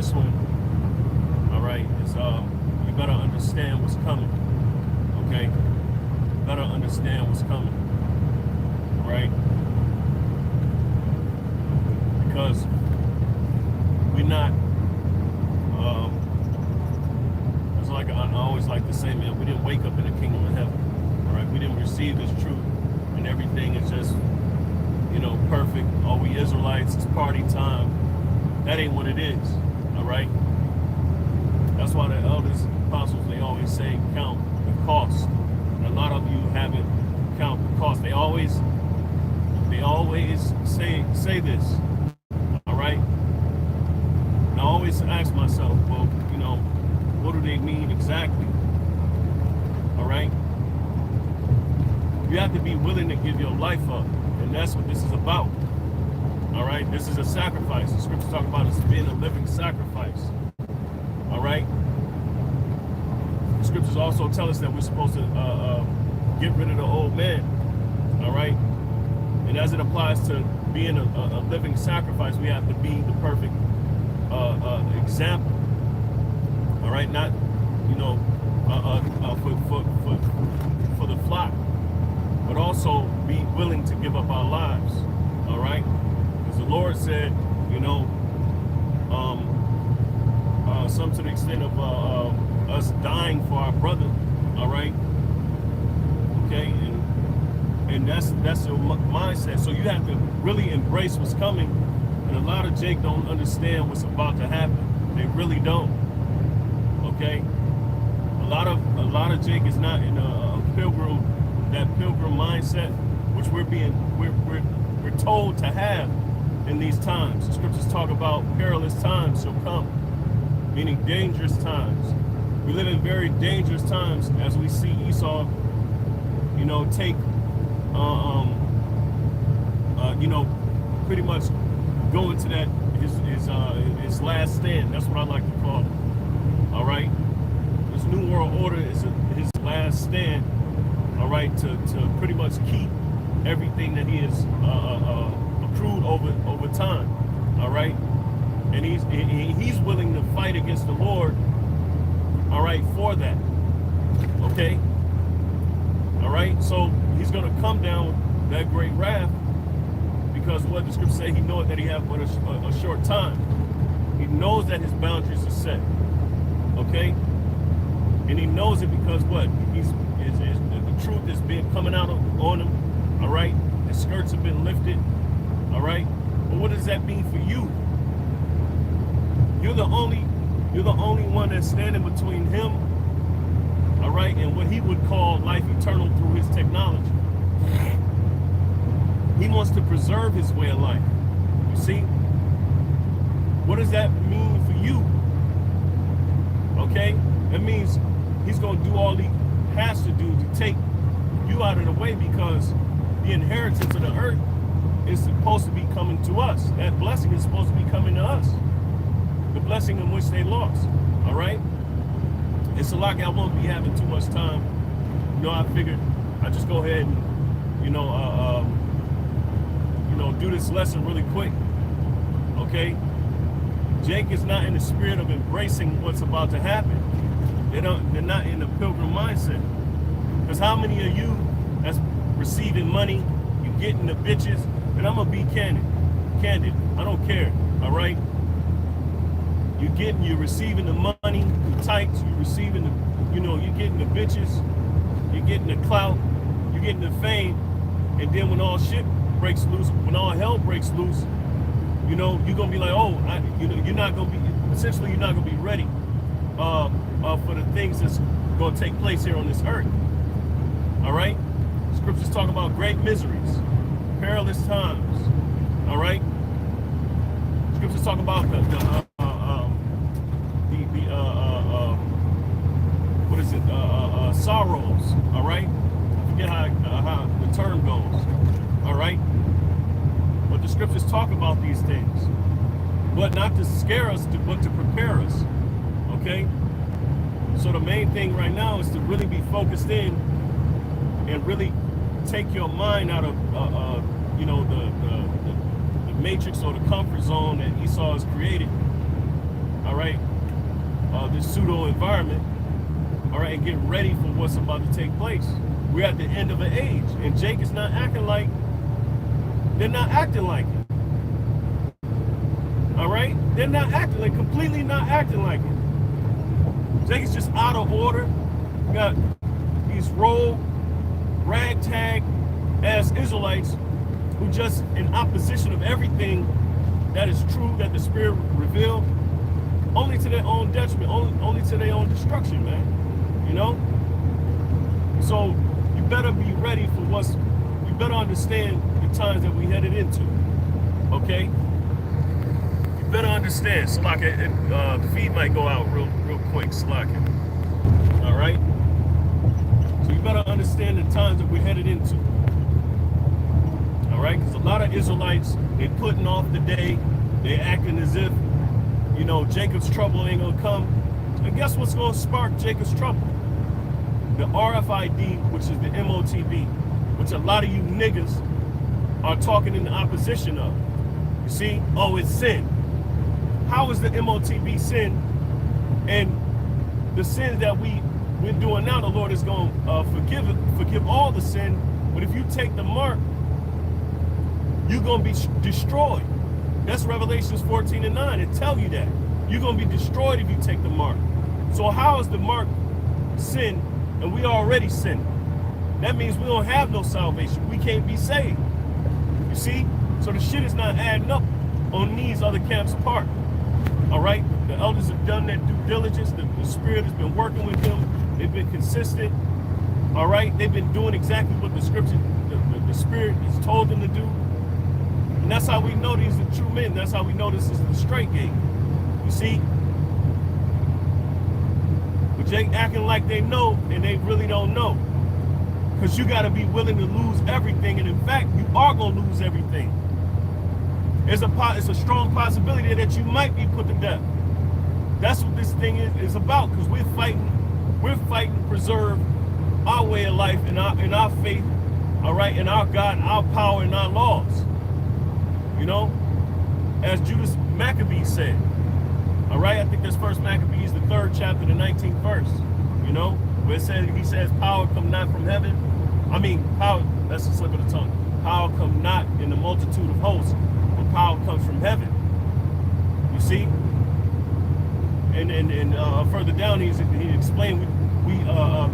this one, all right, is you better understand what's coming. Okay, you better understand what's coming. All right, because we're not. It's like I always like to say, man, we didn't wake up in the kingdom of heaven. All right, we didn't receive this truth, and everything is just, you know, perfect. All we Israelites, it's party time. That ain't what it is. All right. That's why the elders, apostles, they always say count the cost. And a lot of you haven't count the cost. They always say this. All right. And I always ask myself, well, you know, what do they mean exactly? All right. You have to be willing to give your life up, and that's what this is about. All right, this is a sacrifice. The scriptures talk about us being a living sacrifice. All right. The scriptures also tell us that we're supposed to get rid of the old man. All right. And as it applies to being a living sacrifice, we have to be the perfect example. All right, not, you know, for the flock, but also be willing to give up our lives. All right. The Lord said, you know, some to the extent of us dying for our brother, all right, okay, and that's your mindset. So you have to really embrace what's coming, and a lot of Jake don't understand what's about to happen. They really don't. Okay, a lot of Jake is not in a pilgrim mindset, which we're told to have. In these times, the scriptures talk about perilous times shall come, meaning dangerous times. We live in very dangerous times as we see Esau, you know, take, you know, pretty much go into that his last stand. That's what I like to call it. All right, this new world order is his last stand. All right, to pretty much keep everything that he is. Accrued over time, all right, and he's willing to fight against the Lord, all right, for that, okay, all right. So he's going to come down with that great wrath because what the scriptures say, he knows that he has but a short time. He knows that his boundaries are set, okay, and he knows it because what the truth is being coming out on him, all right. His skirts have been lifted. All right, but what does that mean for you? You're the only one that's standing between him, all right, and what he would call life eternal through his technology. He wants to preserve his way of life. You see, what does that mean for you? Okay, that means he's going to do all he has to do to take you out of the way because the inheritance of the earth is supposed to be coming to us. That blessing is supposed to be coming to us. The blessing in which they lost. All right? It's a lot. I won't be having too much time. You know, I figured I'd just go ahead and, you know, do this lesson really quick. Okay? Jake is not in the spirit of embracing what's about to happen. They're not in the pilgrim mindset. Because how many of you that's receiving money, you getting the bitches, and I'm gonna be candid. I don't care. All right. You're receiving the money, the tights. You're receiving the, you know, you're getting the bitches. You're getting the clout. You're getting the fame. And then when all shit breaks loose, when all hell breaks loose, you know, you're gonna be like, oh, you're not gonna be. Essentially, you're not gonna be ready for the things that's gonna take place here on this earth. All right. Scriptures talk about great miseries. Perilous times, all right. Scriptures talk about what is it? Sorrows, all right. I forget how the term goes, all right. But the scriptures talk about these things, but not to scare us, but to prepare us, okay. So the main thing right now is to really be focused in and really take your mind out of, you know, the matrix or the comfort zone that Esau has created. all right, this pseudo environment, all right, and get ready for what's about to take place. We're at the end of an age, and Jake is not acting like, they're not acting like it. All right? They're not acting like, completely not acting like it. Jake is just out of order. You got these rogue, ragtag ass Israelites who just in opposition of everything that is true that the Spirit revealed, only to their own detriment, only to their own destruction, man. You know? So you better be ready for you better understand the times that we headed into. Okay? You better understand. Slaka, the feed might go out real quick, Slaka. All right? So you better understand the times that we're headed into. All right? Because a lot of Israelites, they putting off the day. They acting as if, you know, Jacob's trouble ain't gonna come. And guess what's gonna spark Jacob's trouble? The RFID, which is the MOTB, which a lot of you niggas are talking in the opposition of. You see? Oh, it's sin. How is the MOTB sin? And the sins that we're doing now, the Lord is going to forgive all the sin. But if you take the mark, you're going to be destroyed. That's Revelations 14:9. It tells you that. You're going to be destroyed if you take the mark. So how is the mark sin and we already sinned? That means we don't have no salvation. We can't be saved. You see? So the shit is not adding up on these other camps' part. All right? The elders have done their due diligence. The Spirit has been working with them. They've been consistent. All right? They've been doing exactly what the Scripture, the Spirit has told them to do. And that's how we know these are true men. That's how we know this is the straight gate. You see? But Jake acting like they know and they really don't know. Because you got to be willing to lose everything. And in fact, you are going to lose everything. It's a strong possibility that you might be put to death. That's what this thing is about. Because we're fighting to preserve our way of life and our faith, all right, and our God, and our power, and our laws. You know, as Judas Maccabee said, all right, I think that's First Maccabees, the 3rd chapter, the 19th verse, you know, where he says, power come not from heaven. I mean, power, that's a slip of the tongue. Power come not in the multitude of hosts, but power comes from heaven. You see? And further down, he explained,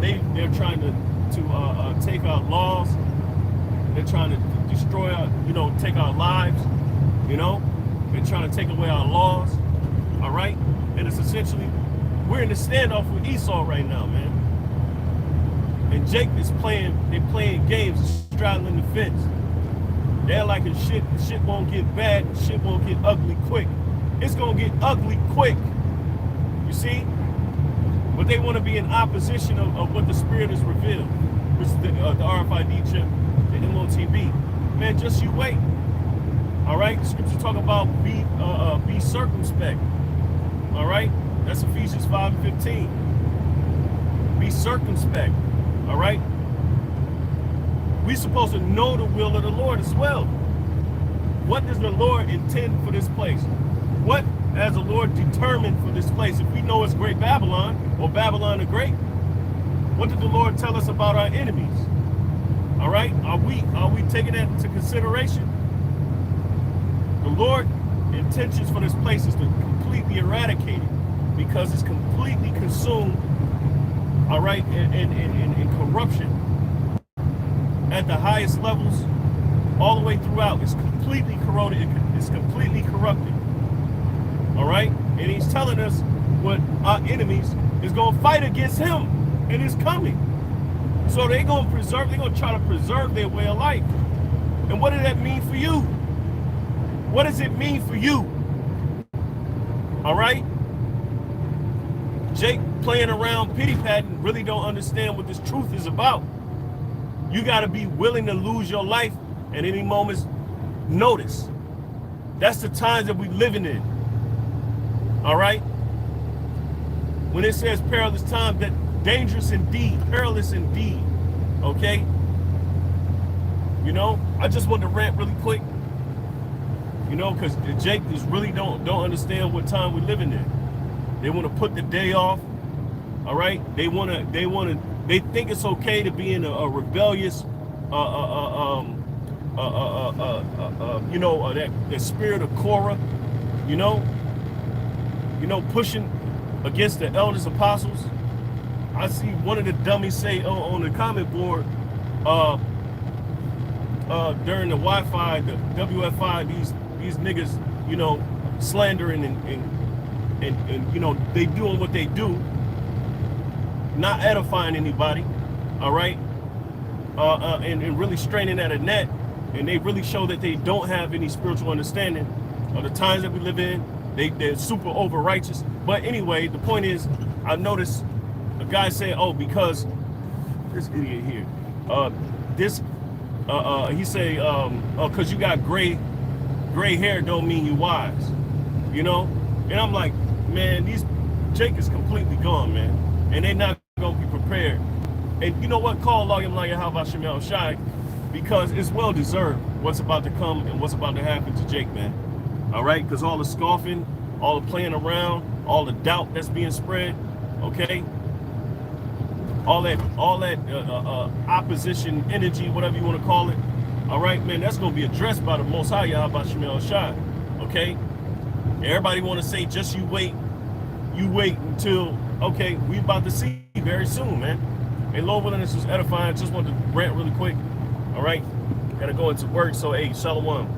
they're trying to take our laws. They're trying to destroy our, take our lives, They're trying to take away our laws, all right? And it's essentially, we're in a standoff with Esau right now, man. And Jake is playing games, straddling the fence. They're like, shit won't get bad, shit won't get ugly quick. It's gonna get ugly quick, you see? But they wanna be in opposition of what the Spirit has revealed, which is the RFID chip, the MOTB. Man, just you wait. All right, Scripture talk about be circumspect. All right, that's Ephesians 5:15. Be circumspect. All right, we're supposed to know the will of the Lord as well. What does the Lord intend for this place? What has the Lord determined for this place? If we know it's Great Babylon or Babylon the Great, what did the Lord tell us about our enemies? All right, are we taking that into consideration? The Lord's intentions for this place is to completely eradicate it because it's completely consumed, all right, in corruption at the highest levels, all the way throughout. It's completely corroded. It's completely corrupted. All right, and He's telling us what our enemies is going to fight against Him, and it's coming. So they're going to try to preserve their way of life. And what does that mean for you? What does it mean for you? All right? Jake playing around pity-patting really don't understand what this truth is about. You got to be willing to lose your life at any moment's notice. That's the times that we're living in. All right? When it says perilous times, that dangerous indeed, perilous indeed. Okay? I just want to rant really quick. Because Jake is really don't understand what time we're living in. They want to put the day off. All right. They think it's okay to be in a rebellious, that spirit of Korah, you know, pushing against the elders apostles. I see one of the dummies say on the comment board, during the Wi-Fi, the WFI, these niggas, slandering and they doing what they do, not edifying anybody, all right, and really straining at a net, and they really show that they don't have any spiritual understanding of the times that we live in. They're super over righteous. But anyway, the point is, I noticed a guy say, "Oh, because this idiot here, he say, because you got gray hair don't mean you wise, And I'm like, man, Jake is completely gone, man, and they're not gonna be prepared. And you know what? Call Lawyer how about Shemel Shai, because it's well deserved what's about to come and what's about to happen to Jake, man. All right, because all the scoffing, all the playing around, all the doubt that's being spread, okay, all that opposition energy, whatever you want to call it, all right, man, that's going to be addressed by the Most High Yahweh Shemel Shai, okay? Everybody want to say, just you wait until, okay, we about to see very soon, man. Hey, Lord willing, this was edifying. Just wanted to rant really quick, all right? Got to go into work, so hey, shalom.